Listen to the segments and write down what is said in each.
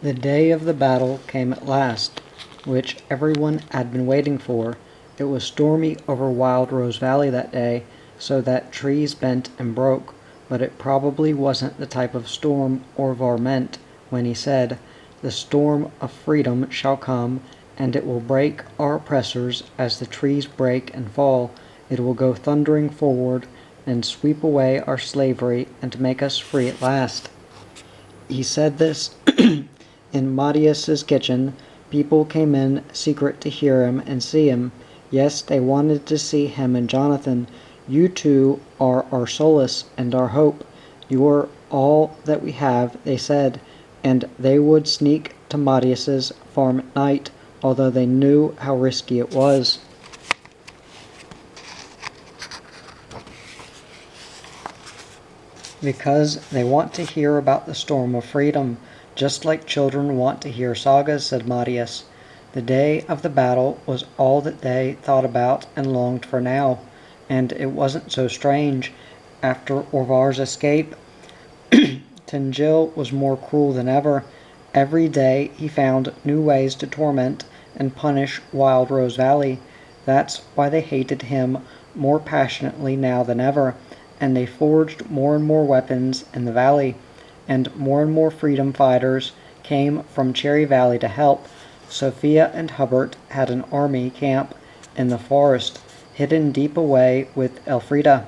The day of the battle came at last, which everyone had been waiting for. It was stormy over Wild Rose Valley that day, so that trees bent and broke, but it probably wasn't the type of storm Orvar meant when he said, "The storm of freedom shall come, and it will break our oppressors as the trees break and fall. It will go thundering forward and sweep away our slavery and make us free at last." He said this in Marius's kitchen. People came in secret to hear him and see him. Yes, they wanted to see him and Jonathan. "You two are our solace and our hope. You are all that we have," they said, and they would sneak to Marius's farm at night, although they knew how risky it was. "Because they want to hear about the storm of freedom, just like children want to hear sagas," said Marius. The day of the battle was all that they thought about and longed for now, and it wasn't so strange. After Orvar's escape, Tinjil was more cruel than ever. Every day he found new ways to torment and punish Wild Rose Valley. That's why they hated him more passionately now than ever, and they forged more and more weapons in the valley, and more freedom fighters came from Cherry Valley to help. Sophia and Hubbard had an army camp in the forest, hidden deep away with Elfrida.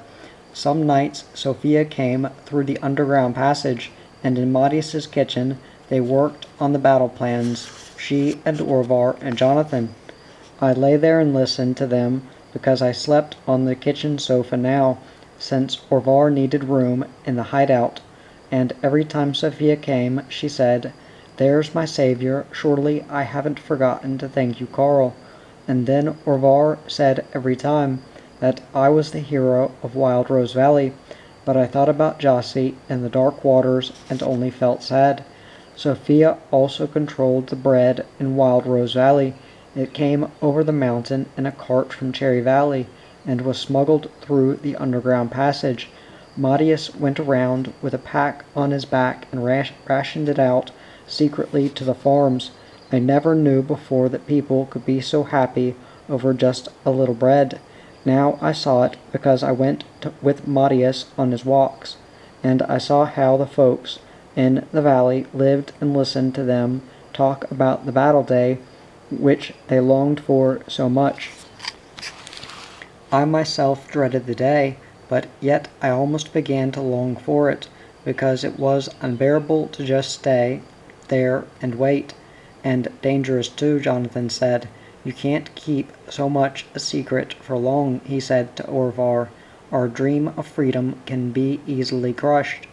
Some nights Sophia came through the underground passage, and in Marius's kitchen they worked on the battle plans, she and Orvar and Jonathan. I lay there and listened to them because I slept on the kitchen sofa now, since Orvar needed room in the hideout, and every time Sophia came she said, "There's my savior, surely I haven't forgotten to thank you, Carl." And then Orvar said every time that I was the hero of Wild Rose Valley, but I thought about Jossie and the dark waters and only felt sad. Sophia also controlled the bread in Wild Rose Valley. It came over the mountain in a cart from Cherry Valley, and was smuggled through the underground passage. Marius went around with a pack on his back and rationed it out secretly to the farms. I never knew before that people could be so happy over just a little bread. Now I saw it because I went with Marius on his walks, and I saw how the folks in the valley lived and listened to them talk about the battle day, which they longed for so much. I myself dreaded the day, but yet I almost began to long for it, because it was unbearable to just stay there and wait. And dangerous too, Jonathan said. "You can't keep so much a secret for long," he said to Orvar. "Our dream of freedom can be easily crushed."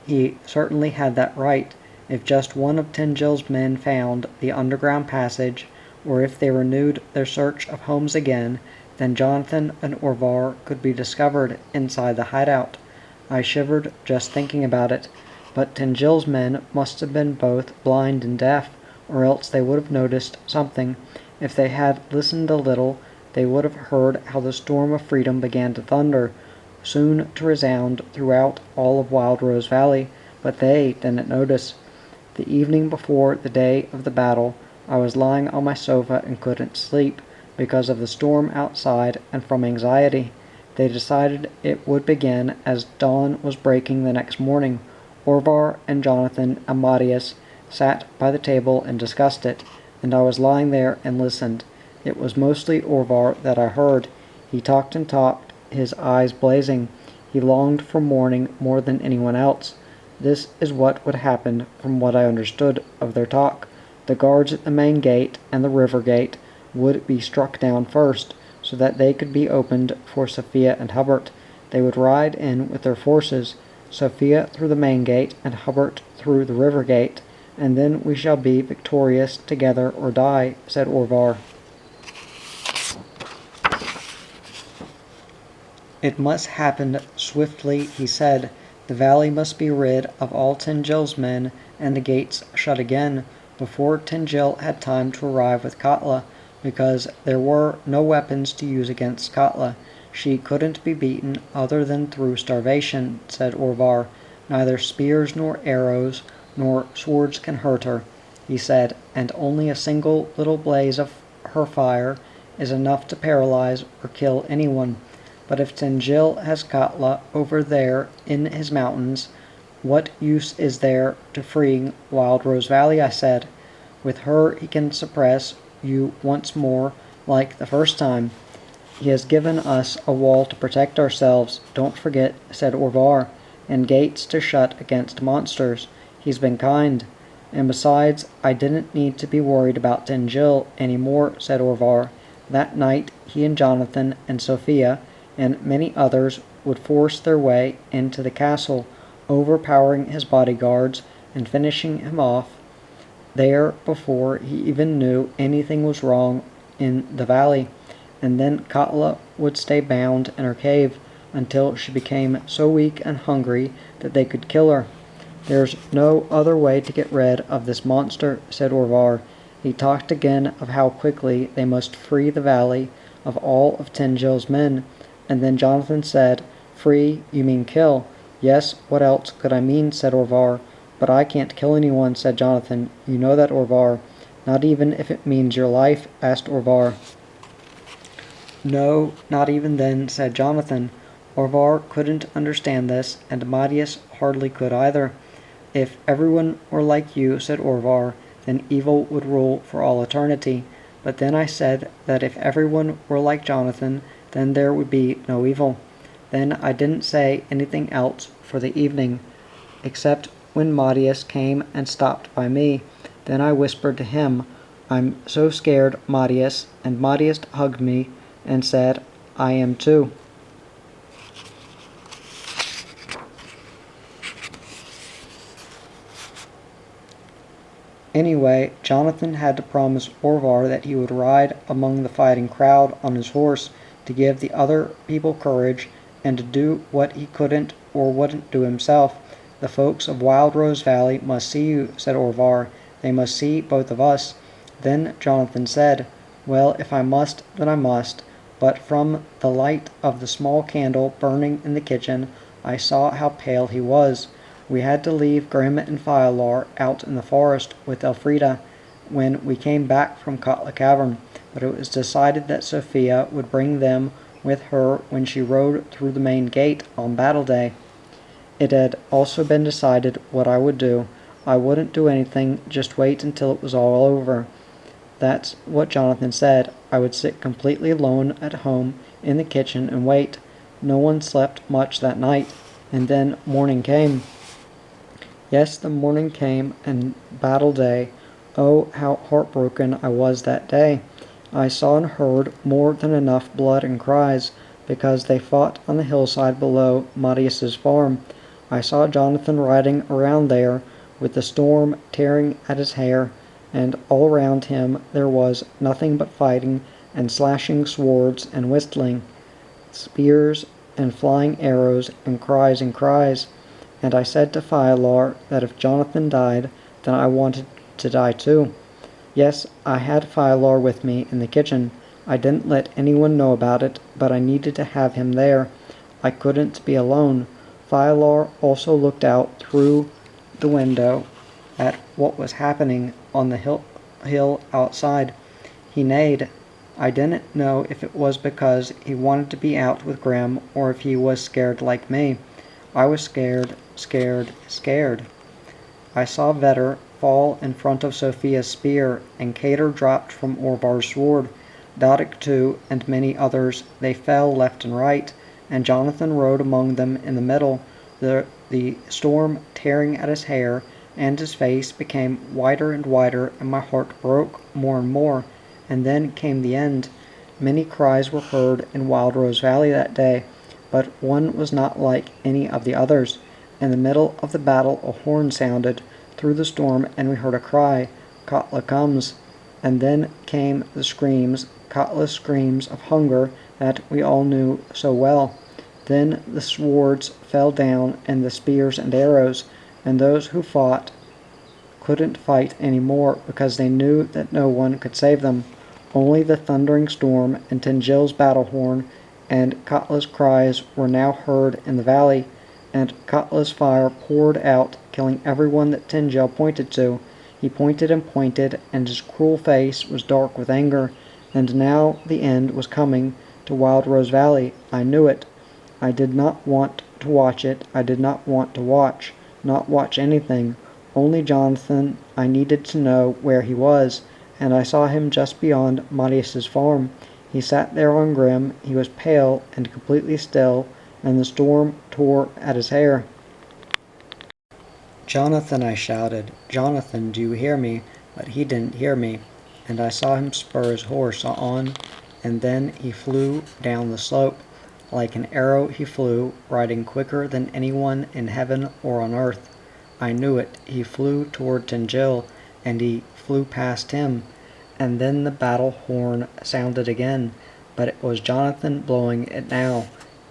He certainly had that right. If just one of Tinjil's men found the underground passage, or if they renewed their search of homes again, then Jonathan and Orvar could be discovered inside the hideout. I shivered just thinking about it, but Tinjil's men must have been both blind and deaf, or else they would have noticed something. If they had listened a little, they would have heard how the storm of freedom began to thunder, soon to resound throughout all of Wild Rose Valley, but they didn't notice. The evening before the day of the battle, I was lying on my sofa and couldn't sleep, because of the storm outside and from anxiety. They decided it would begin as dawn was breaking the next morning. Orvar and Jonathan and Marius sat by the table and discussed it, and I was lying there and listened. It was mostly Orvar that I heard. He talked and talked, his eyes blazing. He longed for morning more than anyone else. This is what would happen from what I understood of their talk. The guards at the main gate and the river gate would be struck down first, so that they could be opened for Sophia and Hubbard. They would ride in with their forces, Sophia through the main gate and Hubbard through the river gate, and then we shall be victorious together or die, said Orvar. It must happen swiftly, he said. The valley must be rid of all Tinjil's men and the gates shut again, before Tinjil had time to arrive with Katla, because there were no weapons to use against Katla. She couldn't be beaten other than through starvation, said Orvar. Neither spears nor arrows nor swords can hurt her. he said, and only a single little blaze of her fire is enough to paralyze or kill anyone. But if Tinjil has Katla over there in his mountains, what use is there to freeing Wild Rose Valley? I said. With her he can suppress you once more like the first time. He has given us a wall to protect ourselves, don't forget, said Orvar, and gates to shut against monsters. He's been kind. And besides, I didn't need to be worried about Tinjil any more, said Orvar. That night he and Jonathan and Sophia and many others would force their way into the castle, overpowering his bodyguards and finishing him off there before he even knew anything was wrong in the valley. And then Katla would stay bound in her cave until she became so weak and hungry that they could kill her. There's no other way to get rid of this monster, said Orvar. He talked again of how quickly they must free the valley of all of Tinjil's men, and then Jonathan said, Free, you mean kill. Yes, what else could I mean, said Orvar. But I can't kill anyone, said Jonathan. You know that, Orvar. Not even if it means your life, asked Orvar. No, not even then, said Jonathan. Orvar couldn't understand this, and Matias hardly could either. If everyone were like you, said Orvar, then evil would rule for all eternity. But then I said that if everyone were like Jonathan, then there would be no evil. Then I didn't say anything else for the evening, except when Matias came and stopped by me. Then I whispered to him, I'm so scared, Matias, and Matias hugged me and said, I am too. Anyway, Jonathan had to promise Orvar that he would ride among the fighting crowd on his horse to give the other people courage and to do what he couldn't or wouldn't do himself. The folks of Wild Rose Valley must see you, said Orvar. They must see both of us. Then Jonathan said, Well, if I must, then I must. But from the light of the small candle burning in the kitchen, I saw how pale he was. We had to leave Grim and Fialar out in the forest with Elfrida when we came back from Katla Cavern, but it was decided that Sophia would bring them with her when she rode through the main gate on Battle Day. It had also been decided what I would do. I wouldn't do anything, just wait until it was all over. That's what Jonathan said. I would sit completely alone at home in the kitchen and wait. No one slept much that night, and then morning came. Yes, the morning came, and Battle Day. Oh, how heartbroken I was that day. I saw and heard more than enough blood and cries, because they fought on the hillside below Matias's farm. I saw Jonathan riding around there, with the storm tearing at his hair, and all round him there was nothing but fighting and slashing swords and whistling, spears and flying arrows and cries. And I said to Fialar that if Jonathan died, then I wanted to die too. Yes, I had Fialar with me in the kitchen. I didn't let anyone know about it, but I needed to have him there. I couldn't be alone. Fialar also looked out through the window at what was happening on the hill outside. He neighed. I didn't know if it was because he wanted to be out with Grim or if he was scared like me. I was scared. I saw Vetter fall in front of Sophia's spear, and Cater dropped from Orvar's sword. Dodic too, and many others. They fell left and right, and Jonathan rode among them in the middle, the storm tearing at his hair, and his face became whiter and whiter, and my heart broke more and more. And then came the end. Many cries were heard in Wild Rose Valley that day, but one was not like any of the others. In the middle of the battle a horn sounded through the storm, and we heard a cry, Katla comes. And then came the screams, Katla's screams of hunger that we all knew so well. Then the swords fell down, and the spears and arrows, and those who fought couldn't fight any more because they knew that no one could save them. Only the thundering storm and Tinjil's battle horn and Katla's cries were now heard in the valley, and Katla's fire poured out, killing everyone that Tinjil pointed to. He pointed and pointed, and his cruel face was dark with anger. And now the end was coming to Wild Rose Valley. I knew it. I did not want to watch it. I did not want to watch. Not watch anything. Only Jonathan. I needed to know where he was, and I saw him just beyond Marius's farm. He sat there on Grim. He was pale and completely still, and the storm tore at his hair. "Jonathan," I shouted. "Jonathan, do you hear me?" But he didn't hear me, and I saw him spur his horse on, and then he flew down the slope. Like an arrow he flew, riding quicker than anyone in heaven or on earth. I knew it. He flew toward Tinjil, and he flew past him. And then the battle horn sounded again, but it was Jonathan blowing it now.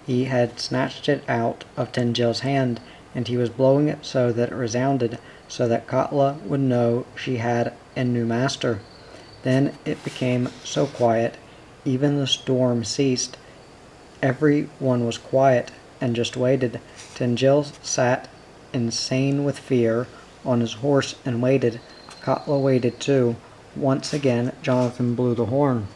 He had snatched it out of Tinjil's hand, and he was blowing it so that it resounded, so that Katla would know she had a new master. Then it became so quiet, even the storm ceased. Every one was quiet and just waited. Tinjil sat insane with fear on his horse and waited. Katla waited too. Once again Jonathan blew the horn.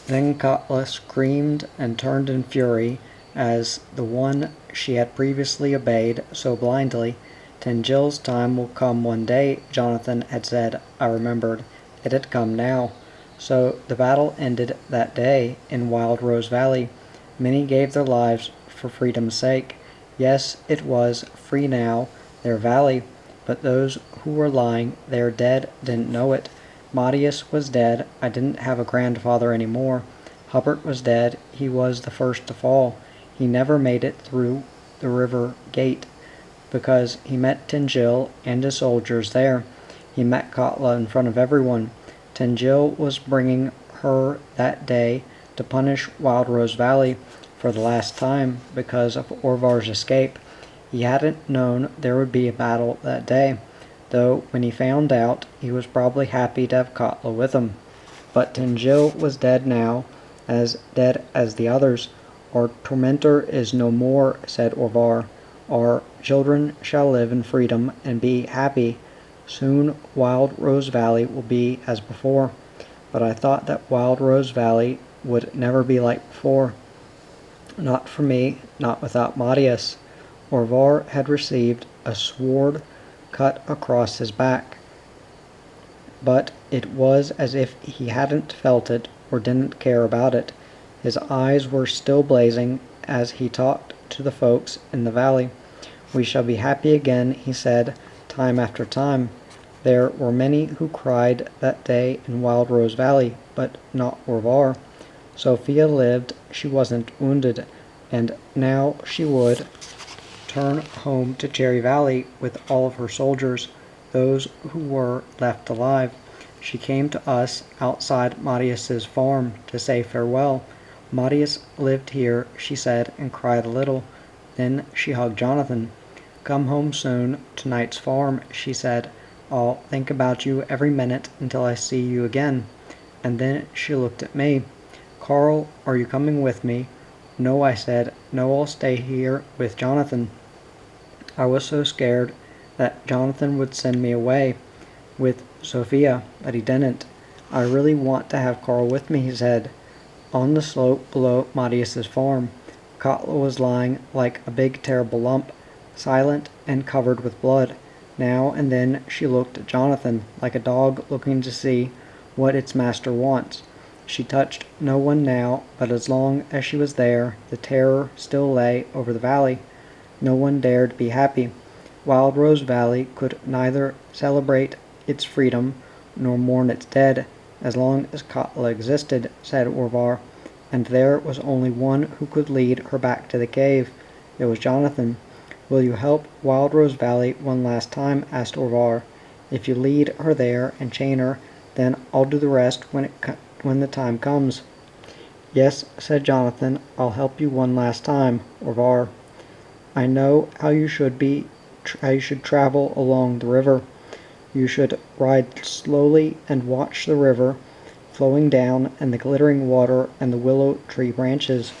Then Katla screamed and turned in fury as the one she had previously obeyed so blindly. "Tinjil's time will come one day," Jonathan had said. I remembered. It had come now. So the battle ended that day in Wild Rose Valley. Many gave their lives for freedom's sake. Yes, it was free now, their valley, but those who were lying there dead didn't know it. Marius was dead. I didn't have a grandfather any more. Hubbard was dead. He was the first to fall. He never made it through the river gate, because he met Tinjil and his soldiers there. He met Katla in front of everyone. Tinjil was bringing her that day to punish Wild Rose Valley for the last time because of Orvar's escape. He hadn't known there would be a battle that day, though when he found out, he was probably happy to have Katla with him. But Tinjil was dead now, as dead as the others. "Our tormentor is no more," said Orvar. "Our children shall live in freedom and be happy. Soon Wild Rose Valley will be as before." But I thought that Wild Rose Valley would never be like before. Not for me, not without Marius. Orvar had received a sword cut across his back, but it was as if he hadn't felt it or didn't care about it. His eyes were still blazing as he talked to the folks in the valley. "We shall be happy again," he said, time after time. There were many who cried that day in Wild Rose Valley, but not Orvar. Sophia lived. She wasn't wounded, and now she would turn home to Cherry Valley with all of her soldiers, those who were left alive. She came to us outside Marius's farm to say farewell. Marius lived here, she said, and cried a little. Then she hugged Jonathan. "Come home soon to Knight's farm," she said. "I'll think about you every minute until I see you again." And then she looked at me. "Carl, are you coming with me?" "No," I said. "No, I'll stay here with Jonathan." I was so scared that Jonathan would send me away with Sophia, but he didn't. "I really want to have Carl with me," he said. On the slope below Marius's farm, Katla was lying like a big terrible lump, silent and covered with blood. Now and then she looked at Jonathan, like a dog looking to see what its master wants. She touched no one now, but as long as she was there, the terror still lay over the valley. No one dared be happy. Wild Rose Valley could neither celebrate its freedom nor mourn its dead, as long as Katla existed, said Orvar, and there was only one who could lead her back to the cave. It was Jonathan. "Will you help Wild Rose Valley one last time?" asked Orvar. "If you lead her there and chain her, then I'll do the rest when the time comes." "Yes," said Jonathan, "I'll help you one last time, Orvar. I know how you should travel along the river. You should ride slowly and watch the river flowing down and the glittering water and the willow tree branches.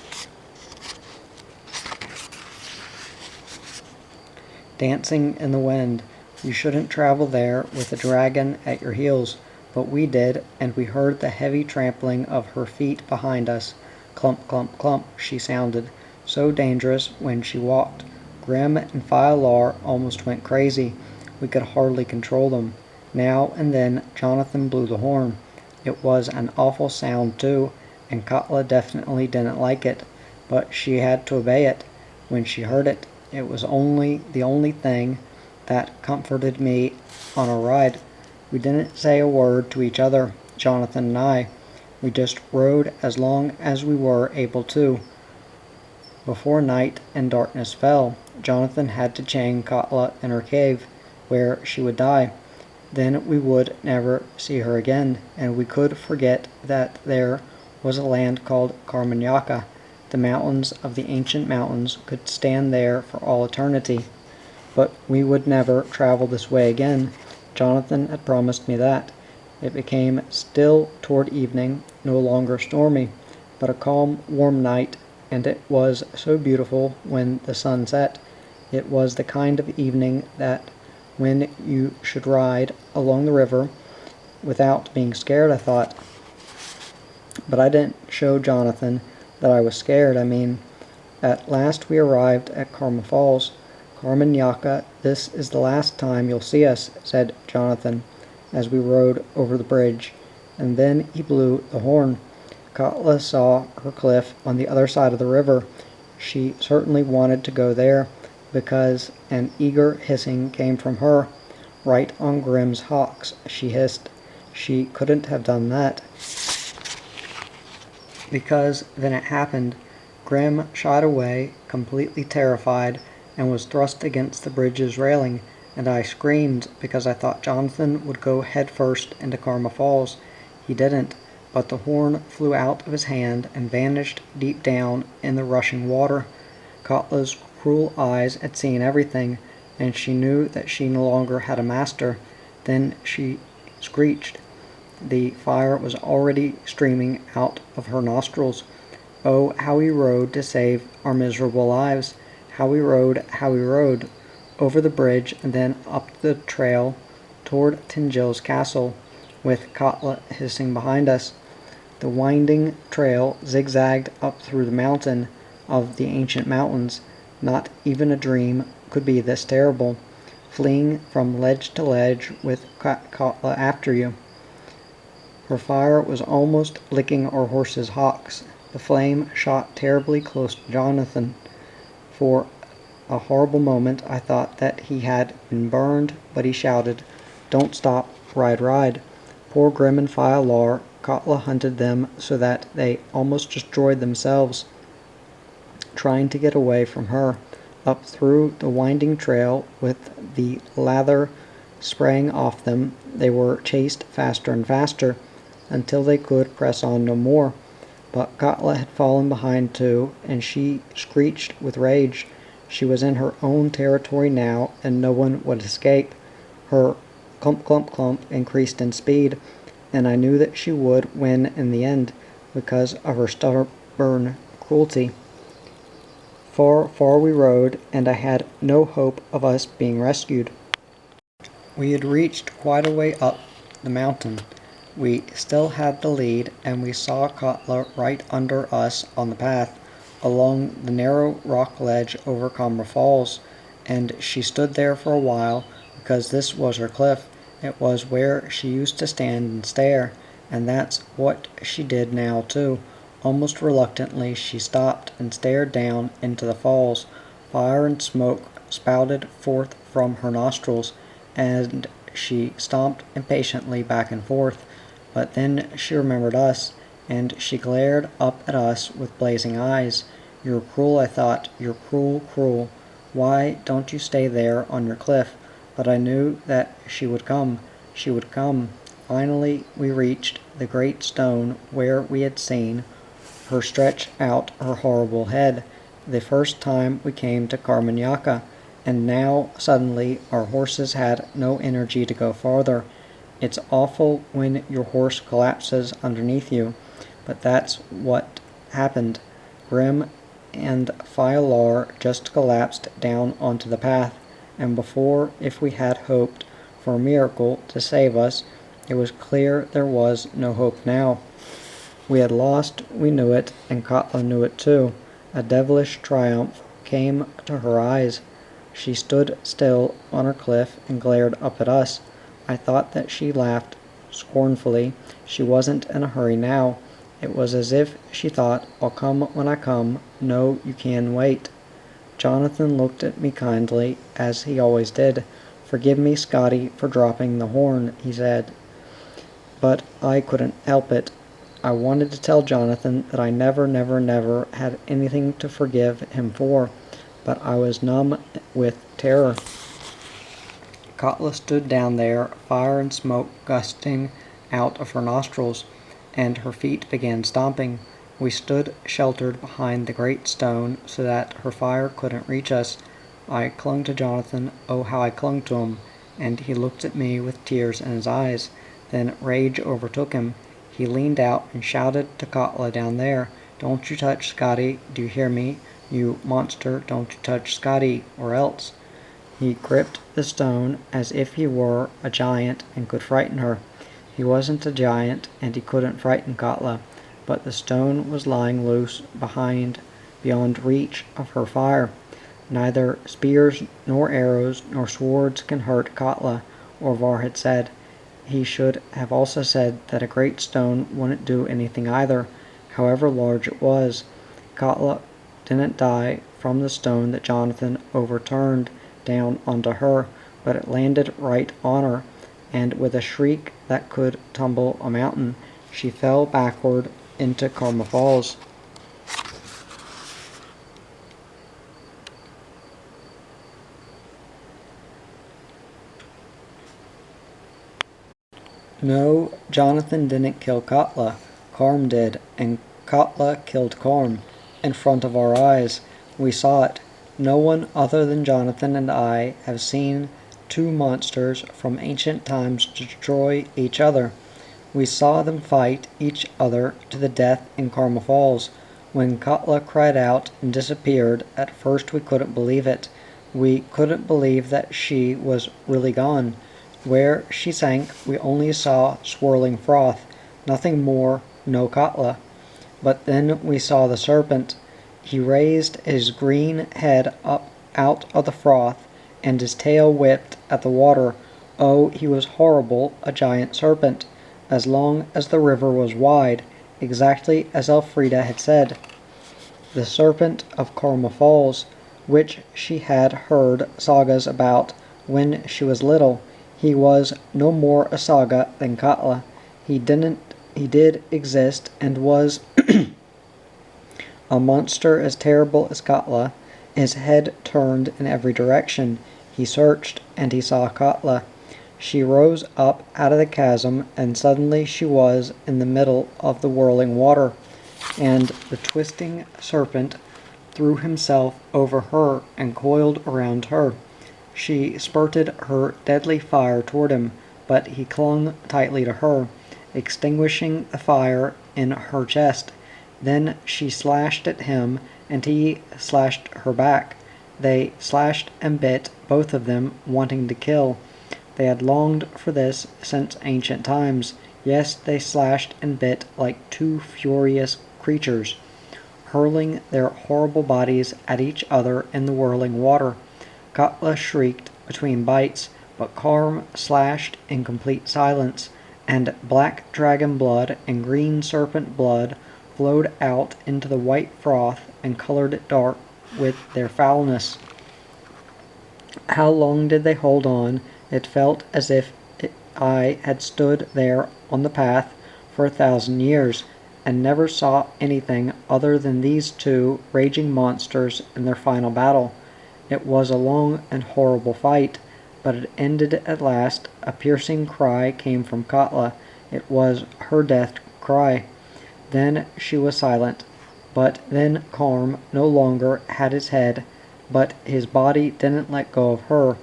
dancing in the wind. You shouldn't travel there with a dragon at your heels, but we did, and we heard the heavy trampling of her feet behind us. Clump, clump, clump, she sounded, so dangerous when she walked. Grim and Fialar almost went crazy. We could hardly control them. Now and then Jonathan blew the horn. It was an awful sound, too, and Katla definitely didn't like it, but she had to obey it. When she heard it, it was the only thing that comforted me on our ride. We didn't say a word to each other, Jonathan and I. We just rode as long as we were able to. Before night and darkness fell, Jonathan had to chain Katla in her cave, where she would die. Then we would never see her again, and we could forget that there was a land called Carmanyaka. The mountains of the ancient mountains could stand there for all eternity. But we would never travel this way again. Jonathan had promised me that. It became still toward evening, no longer stormy, but a calm, warm night, and it was so beautiful when the sun set. It was the kind of evening that when you should ride along the river without being scared, I thought. But I didn't show Jonathan that I was scared. At last we arrived at Karma Falls. Carmanyaka, this is the last time you'll see us, said Jonathan, as we rode over the bridge, and then he blew the horn. Katla saw her cliff on the other side of the river. She certainly wanted to go there, because an eager hissing came from her. Right on Grim's hocks, she hissed. She couldn't have done that, because then it happened. Grim shot away, completely terrified, and was thrust against the bridge's railing, and I screamed because I thought Jonathan would go head first into Karma Falls. He didn't, but the horn flew out of his hand and vanished deep down in the rushing water. Katla's cruel eyes had seen everything, and she knew that she no longer had a master. Then she screeched. The fire was already streaming out of her nostrils. Oh, how we rode to save our miserable lives! How we rode, over the bridge and then up the trail toward Tinjil's castle, with Katla hissing behind us. The winding trail zigzagged up through the mountain of the ancient mountains. Not even a dream could be this terrible, fleeing from ledge to ledge with Katla after you. Her fire was almost licking our horses' hocks. The flame shot terribly close to Jonathan. For a horrible moment I thought that he had been burned, but he shouted, "Don't stop, ride, ride." Poor Grim and Fialar, Katla hunted them so that they almost destroyed themselves, trying to get away from her, up through the winding trail with the lather spraying off them. They were chased faster and faster, until they could press on no more. But Katla had fallen behind too, and she screeched with rage. She was in her own territory now, and no one would escape. Her clump, clump, clump increased in speed, and I knew that she would win in the end, because of her stubborn cruelty. Far, far we rode, and I had no hope of us being rescued. We had reached quite a way up the mountain. We still had the lead, and we saw Katla right under us on the path, along the narrow rock ledge over Karma Falls, and she stood there for a while, because this was her cliff. It was where she used to stand and stare, and that's what she did now too. Almost reluctantly she stopped and stared down into the falls. Fire and smoke spouted forth from her nostrils, and she stomped impatiently back and forth. But then she remembered us, and she glared up at us with blazing eyes. "You're cruel," I thought. "You're cruel, cruel. Why don't you stay there on your cliff?" But I knew that she would come. She would come. Finally we reached the great stone where we had seen her stretch out her horrible head, the first time we came to Carmanyaka, and now suddenly our horses had no energy to go farther. It's awful when your horse collapses underneath you, but that's what happened. Grim and Fialar just collapsed down onto the path. and before, if we had hoped for a miracle to save us, it was clear there was no hope now. We had lost, we knew it, and Katla knew it too. A devilish triumph came to her eyes. She stood still on her cliff and glared up at us. I thought that she laughed scornfully. She wasn't in a hurry now. It was as if she thought, I'll come when I come. No, you can wait. Jonathan looked at me kindly, as he always did. Forgive me, Scotty, for dropping the horn, he said. But I couldn't help it. I wanted to tell Jonathan that I never had anything to forgive him for, but I was numb with terror. Katla stood down there, fire and smoke gusting out of her nostrils, and her feet began stomping. We stood sheltered behind the great stone so that her fire couldn't reach us. I clung to Jonathan, oh how I clung to him, and he looked at me with tears in his eyes. Then rage overtook him. He leaned out and shouted to Katla down there, Don't you touch Scotty, do you hear me? You monster, don't you touch Scotty, or else. He gripped the stone as if he were a giant and could frighten her. He wasn't a giant, and he couldn't frighten Katla, but the stone was lying loose beyond reach of her fire. Neither spears nor arrows nor swords can hurt Katla, Orvar had said. He should have also said that a great stone wouldn't do anything either, however large it was. Katla didn't die from the stone that Jonathan overturned down onto her, but it landed right on her, and with a shriek that could tumble a mountain, she fell backward into Karma Falls. No, Jonathan didn't kill Katla. Karm did, and Katla killed Karm. In front of our eyes. We saw it. No one other than Jonathan and I have seen two monsters from ancient times destroy each other. We saw them fight each other to the death in Karma Falls. When Katla cried out and disappeared, at first we couldn't believe it. We couldn't believe that she was really gone. Where she sank, we only saw swirling froth, nothing more, no Katla. But then we saw the serpent. He raised his green head up out of the froth, and his tail whipped at the water. Oh, he was horrible, a giant serpent, as long as the river was wide, exactly as Elfrida had said. The serpent of Karma Falls, which she had heard sagas about when she was little. He was no more a saga than Katla. He did exist and was a monster as terrible as Katla. His head turned in every direction. He searched, and he saw Katla. She rose up out of the chasm, and suddenly she was in the middle of the whirling water, and the twisting serpent threw himself over her and coiled around her. She spurted her deadly fire toward him, but he clung tightly to her, extinguishing the fire in her chest. Then she slashed at him, and he slashed her back. They slashed and bit, both of them, wanting to kill. They had longed for this since ancient times. Yes, they slashed and bit like two furious creatures, hurling their horrible bodies at each other in the whirling water. Katla shrieked between bites, but Karm slashed in complete silence, and black dragon blood and green serpent blood flowed out into the white froth and colored it dark with their foulness. How long did they hold on? It felt as if I had stood there on the path for 1,000 years, and never saw anything other than these two raging monsters in their final battle. It was a long and horrible fight, but it ended at last. A piercing cry came from Katla. It was her death cry. Then she was silent. But then Karm no longer had his head, but his body didn't let go of her,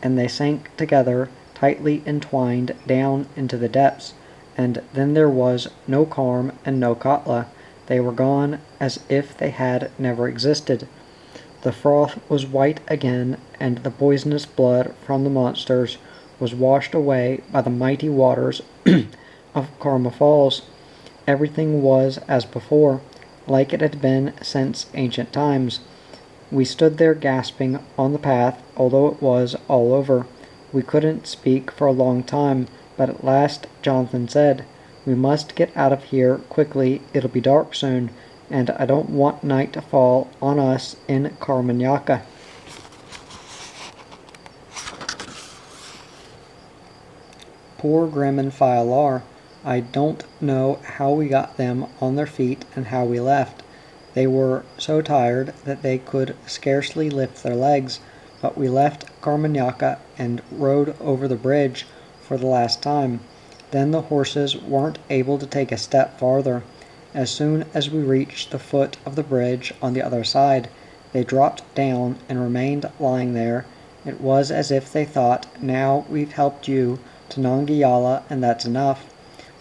and they sank together, tightly entwined down into the depths. And then there was no Karm and no Katla. They were gone as if they had never existed. The froth was white again, and the poisonous blood from the monsters was washed away by the mighty waters of Karma Falls. Everything was as before, like it had been since ancient times. We stood there gasping on the path, although it was all over. We couldn't speak for a long time, but at last Jonathan said, "We must get out of here quickly, it'll be dark soon, and I don't want night to fall on us in Carmagnaca." Poor Grim and Fiolar. I don't know how we got them on their feet and how we left. They were so tired that they could scarcely lift their legs, but we left Carmagnaca and rode over the bridge for the last time. Then the horses weren't able to take a step farther. As soon as we reached the foot of the bridge on the other side, they dropped down and remained lying there. It was as if they thought, "Now we've helped you to Nangiala, and that's enough."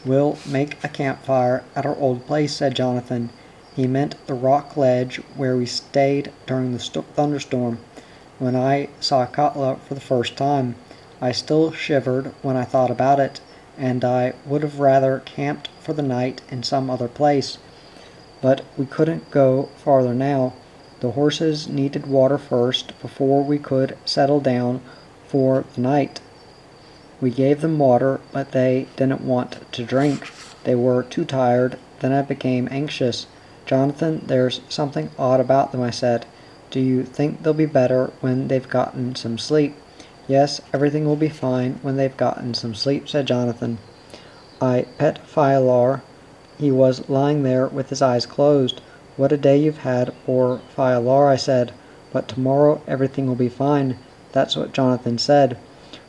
"We'll make a campfire at our old place," said Jonathan. He meant the rock ledge where we stayed during the thunderstorm. When I saw Katla for the first time, I still shivered when I thought about it, and I would have rather camped for the night in some other place. But we couldn't go farther now. The horses needed water first before we could settle down for the night. We gave them water, but they didn't want to drink. They were too tired. Then I became anxious. "Jonathan, there's something odd about them," I said. "Do you think they'll be better when they've gotten some sleep?" "Yes, everything will be fine when they've gotten some sleep," said Jonathan. I pet Fiolar. He was lying there with his eyes closed. "What a day you've had, poor Fiolar," I said. "But tomorrow everything will be fine." That's what Jonathan said.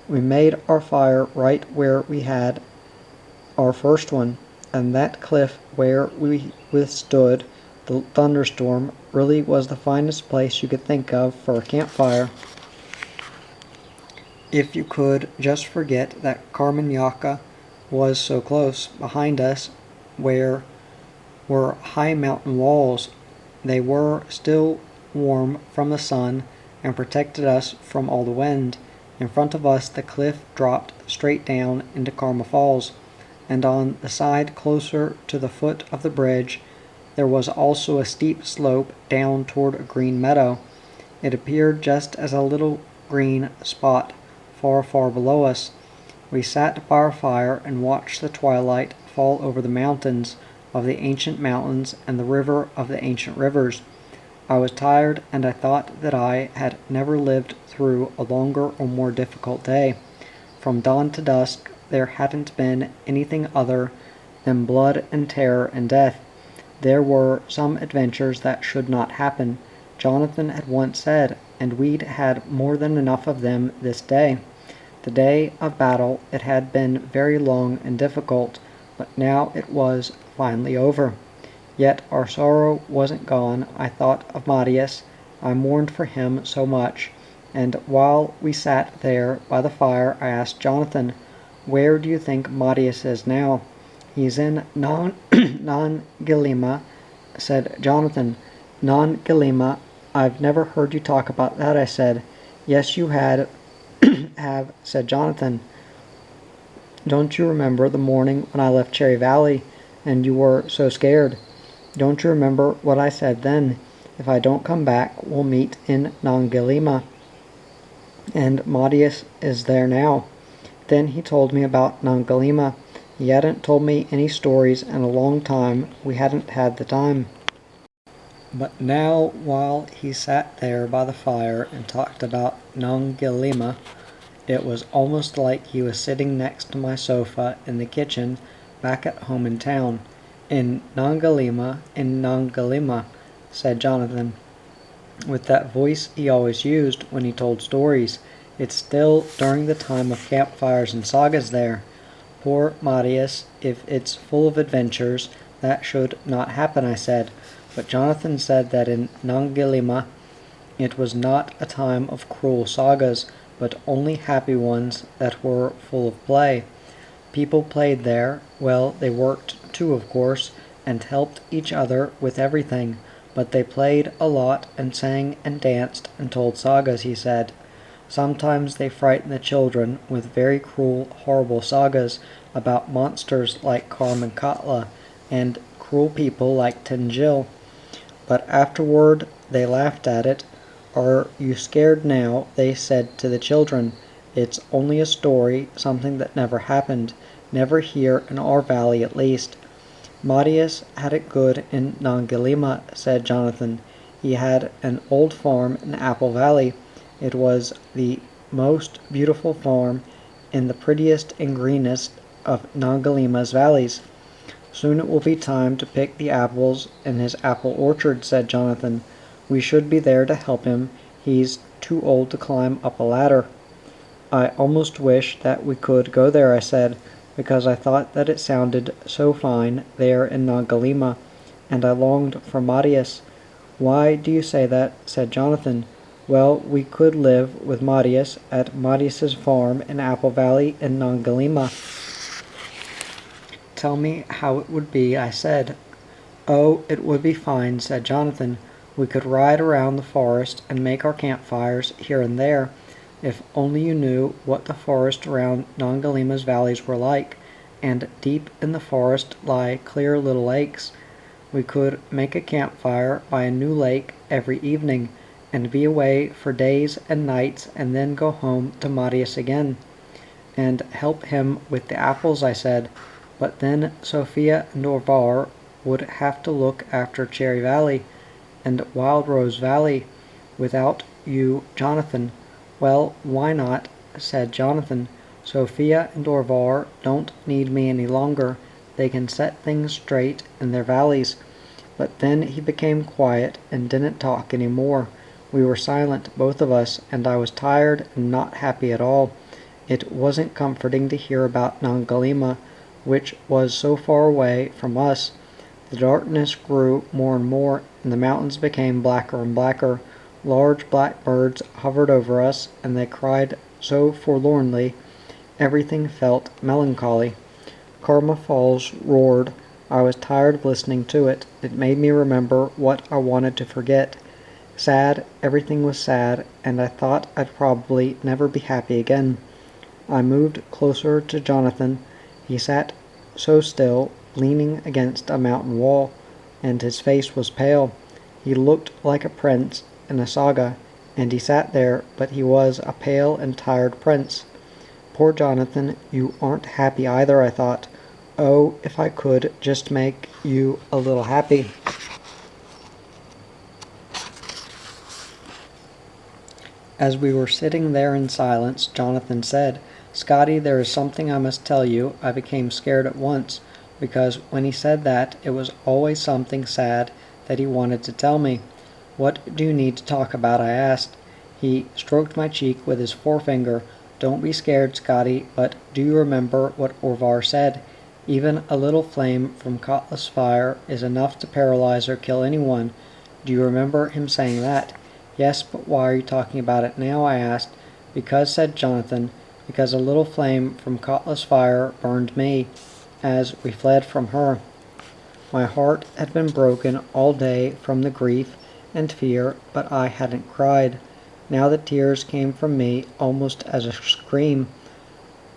We made our fire right where we had our first one, and that cliff where we withstood the thunderstorm really was the finest place you could think of for a campfire. If you could just forget that Carmagnaca was so close behind us, where were high mountain walls. They were still warm from the sun and protected us from all the wind. In front of us the cliff dropped straight down into Karma Falls, and on the side closer to the foot of the bridge there was also a steep slope down toward a green meadow. It appeared just as a little green spot far, far below us. We sat by our fire and watched the twilight fall over the mountains of the ancient mountains and the river of the ancient rivers. I was tired, and I thought that I had never lived through a longer or more difficult day. From dawn to dusk there hadn't been anything other than blood and terror and death. There were some adventures that should not happen, Jonathan had once said, and we'd had more than enough of them this day. The day of battle, it had been very long and difficult, but now it was finally over. Yet our sorrow wasn't gone. I thought of Marius. I mourned for him so much, and while we sat there by the fire I asked Jonathan, "Where do you think Marius is now?" "He's in Nangilima," said Jonathan. "Nangilima? I've never heard you talk about that," I said. "Yes, you have," said Jonathan. "Don't you remember the morning when I left Cherry Valley, and you were so scared? Don't you remember what I said then? If I don't come back, we'll meet in Nangilima. And Marius is there now." Then he told me about Nangilima. He hadn't told me any stories in a long time. We hadn't had the time. But now, while he sat there by the fire and talked about Nangilima, it was almost like he was sitting next to my sofa in the kitchen back at home in town. In Nangilima," said Jonathan, with that voice he always used when he told stories. "It's still during the time of campfires and sagas there. Poor Marius, if it's full of adventures, that should not happen," I said. But Jonathan said that in Nangilima it was not a time of cruel sagas, but only happy ones that were full of play. People played there, well, they worked too, of course, and helped each other with everything. But they played a lot and sang and danced and told sagas, he said. Sometimes they frightened the children with very cruel, horrible sagas about monsters like Carmen Katla and cruel people like Tinjil. But afterward they laughed at it. Are you scared now? They said to the children. It's only a story, something that never happened, never here in our valley at least. Marius had it good in Nangilima, said Jonathan. He had an old farm in Apple Valley. It was the most beautiful farm in the prettiest and greenest of Nangilima's valleys. Soon it will be time to pick the apples in his apple orchard, said Jonathan. We should be there to help him. He's too old to climb up a ladder. I almost wish that we could go there, I said, because I thought that it sounded so fine there in Nangilima, and I longed for Marius. Why do you say that? Said Jonathan. Well, we could live with Marius at Marius's farm in Apple Valley in Nangilima. Tell me how it would be, I said. Oh, it would be fine, said Jonathan. We could ride around the forest and make our campfires here and there. If only you knew what the forest around Nangilima's valleys were like, and deep in the forest lie clear little lakes. We could make a campfire by a new lake every evening, and be away for days and nights, and then go home to Marius again, and help him with the apples, I said. But then Sophia and Orvar would have to look after Cherry Valley and Wild Rose Valley without you, Jonathan. Well, why not? Said Jonathan. Sophia and Orvar don't need me any longer. They can set things straight in their valleys. But then he became quiet and didn't talk any more. We were silent, both of us, and I was tired and not happy at all. It wasn't comforting to hear about Nangilima, which was so far away from us. The darkness grew more and more, and the mountains became blacker and blacker. Large black birds hovered over us, and they cried so forlornly. Everything felt melancholy. Karma Falls roared. I was tired of listening to it. It made me remember what I wanted to forget. Sad, everything was sad, and I thought I'd probably never be happy again. I moved closer to Jonathan. He sat so still, leaning against a mountain wall, and his face was pale. He looked like a prince in a saga, and he sat there, but he was a pale and tired prince. Poor Jonathan, you aren't happy either, I thought. Oh, if I could just make you a little happy. As we were sitting there in silence, Jonathan said, Scotty, there is something I must tell you. I became scared at once, because when he said that, it was always something sad that he wanted to tell me. What do you need to talk about? I asked. He stroked my cheek with his forefinger. Don't be scared, Scotty, but do you remember what Orvar said? Even a little flame from Katla's fire is enough to paralyze or kill anyone. Do you remember him saying that? Yes, but why are you talking about it now? I asked. Because, said Jonathan, because a little flame from Katla's fire burned me as we fled from her. My heart had been broken all day from the grief and fear, but I hadn't cried. Now the tears came from me almost as a scream.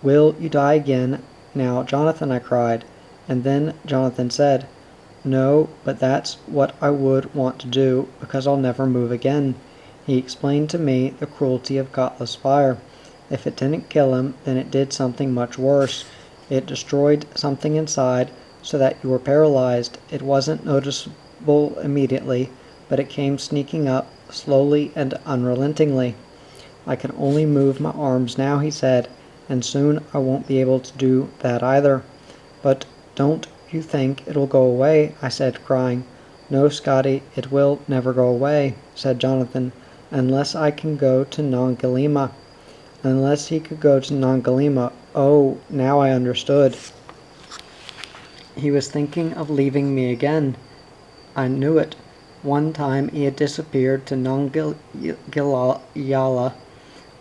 Will you die again? Now, Jonathan, I cried. And then Jonathan said, No, but that's what I would want to do, because I'll never move again. He explained to me the cruelty of Katla's fire. If it didn't kill him, then it did something much worse. It destroyed something inside so that you were paralyzed. It wasn't noticeable immediately, but it came sneaking up, slowly and unrelentingly. I can only move my arms now, he said, and soon I won't be able to do that either. But don't you think it'll go away? I said, crying. No, Scotty, it will never go away, said Jonathan, unless I can go to Nangilima. Unless he could go to Nangilima. Oh, now I understood. He was thinking of leaving me again. I knew it. One time he had disappeared to Nangilala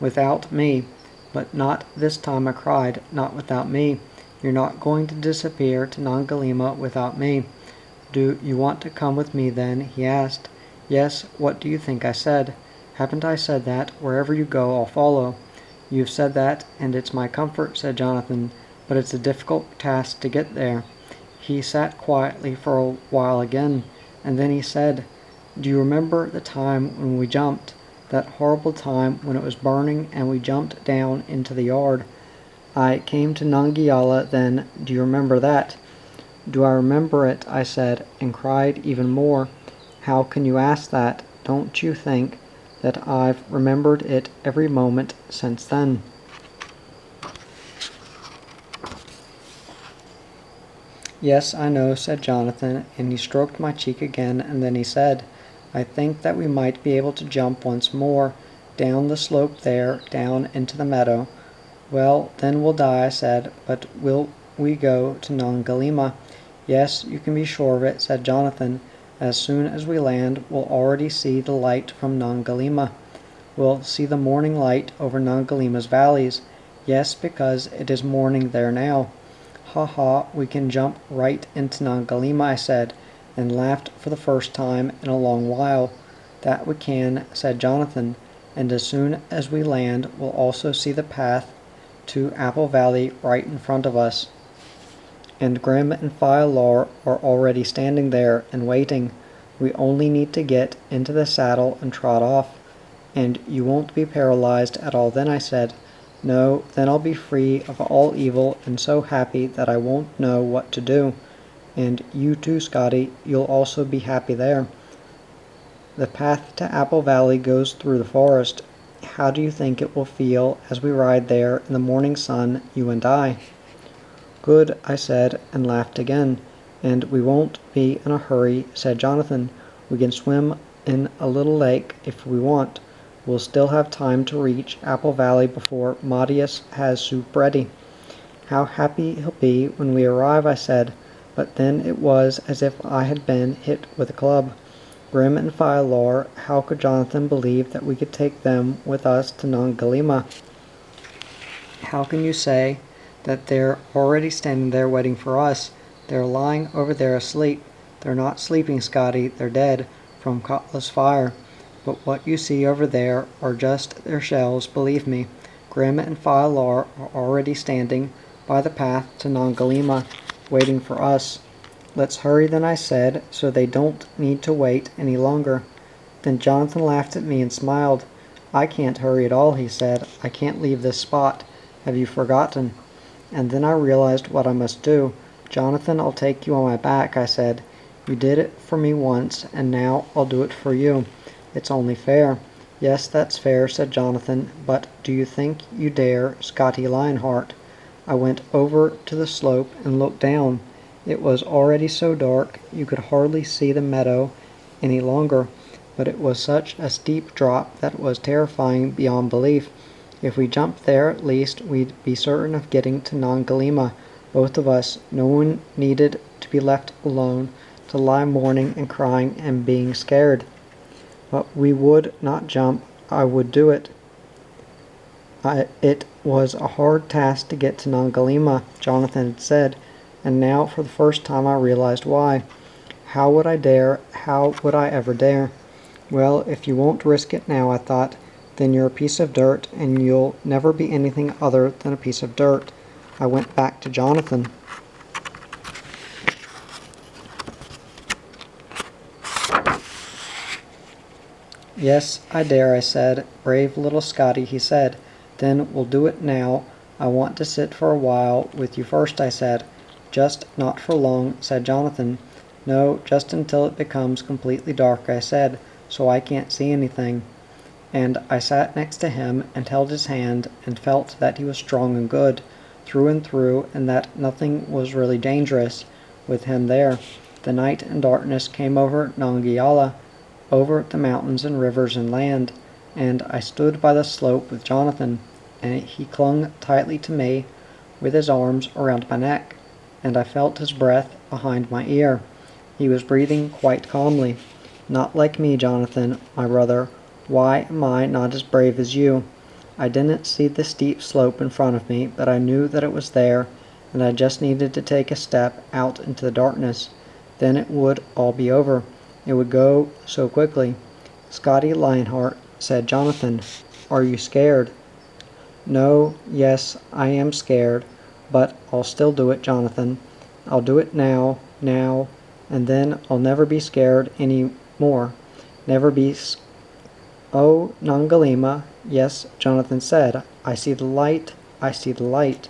without me, but not this time, I cried, not without me. You're not going to disappear to Nangilima without me. "Do you want to come with me then?" he asked. "Yes, what do you think I said? Haven't I said that, wherever you go I'll follow?" "You've said that, and it's my comfort," said Jonathan, "but it's a difficult task to get there." He sat quietly for a while again, and then he said, "Do you remember the time when we jumped? That horrible time when it was burning and we jumped down into the yard? I came to Nangiala then, do you remember that?" "Do I remember it?" I said, and cried even more. "How can you ask that? Don't you think that I've remembered it every moment since then?" "Yes, I know," said Jonathan, and he stroked my cheek again, and then he said, "I think that we might be able to jump once more, down the slope there, down into the meadow." "Well, then we'll die," I said, "but will we go to Nongalima?" "Yes, you can be sure of it," said Jonathan. "As soon as we land, we'll already see the light from Nongalima. We'll see the morning light over Nongalima's valleys. Yes, because it is morning there now." "Ha ha, we can jump right into Nongalima," I said, and laughed for the first time in a long while. "That we can," said Jonathan, "and as soon as we land we'll also see the path to Apple Valley right in front of us. And Grim and Fialar are already standing there and waiting. We only need to get into the saddle and trot off." "And you won't be paralyzed at all then," I said. "No, then I'll be free of all evil and so happy that I won't know what to do. And you too, Scotty, you'll also be happy there. The path to Apple Valley goes through the forest. How do you think it will feel as we ride there in the morning sun, you and I?" "Good," I said, and laughed again. "And we won't be in a hurry," said Jonathan. "We can swim in a little lake if we want. We'll still have time to reach Apple Valley before Marius has soup ready." "How happy he'll be when we arrive," I said, but then it was as if I had been hit with a club. Grim and Fialar, how could Jonathan believe that we could take them with us to Nongalima? "How can you say that they're already standing there waiting for us? They're lying over there asleep." "They're not sleeping, Scotty, they're dead, from Katla's fire. But what you see over there are just their shells, believe me. Grim and Fialar are already standing by the path to Nongalima, waiting for us." "Let's hurry then," I said, "so they don't need to wait any longer." Then Jonathan laughed at me and smiled. "I can't hurry at all," he said. "I can't leave this spot. Have you forgotten?" And then I realized what I must do. "Jonathan, I'll take you on my back," I said. "You did it for me once, and now I'll do it for you. It's only fair." "Yes, that's fair," said Jonathan, "but do you think you dare, Scotty Lionheart?" I went over to the slope and looked down. It was already so dark you could hardly see the meadow any longer, but it was such a steep drop that it was terrifying beyond belief. If we jumped there, at least we'd be certain of getting to Nongalima, both of us. No one needed to be left alone to lie mourning and crying and being scared. But we would not jump. I would do it. It was a hard task to get to Nongalima, Jonathan had said, and now for the first time I realized why. How would I dare? How would I ever dare? "Well, if you won't risk it now," I thought, "then you're a piece of dirt, and you'll never be anything other than a piece of dirt." I went back to Jonathan. "Yes, I dare," I said. "Brave little Scotty," he said. "Then we'll do it now. I want to sit for a while with you first," I said. "Just not for long," said Jonathan. "No, just until it becomes completely dark," I said, "so I can't see anything." And I sat next to him and held his hand and felt that he was strong and good, through and through, and that nothing was really dangerous with him there. The night and darkness came over Nangiala, over the mountains and rivers and land, and I stood by the slope with Jonathan, and he clung tightly to me with his arms around my neck, and I felt his breath behind my ear. He was breathing quite calmly. "Not like me, Jonathan, my brother. Why am I not as brave as you?" I didn't see the steep slope in front of me, but I knew that it was there, and I just needed to take a step out into the darkness. Then it would all be over. It would go so quickly. Scotty Lionheart, said Jonathan. Are you scared? No, yes, I am scared, but I'll still do it, Jonathan. I'll do it now, and then I'll never be scared any more. Never be Oh, Nangalima, yes, Jonathan said. I see the light, I see the light.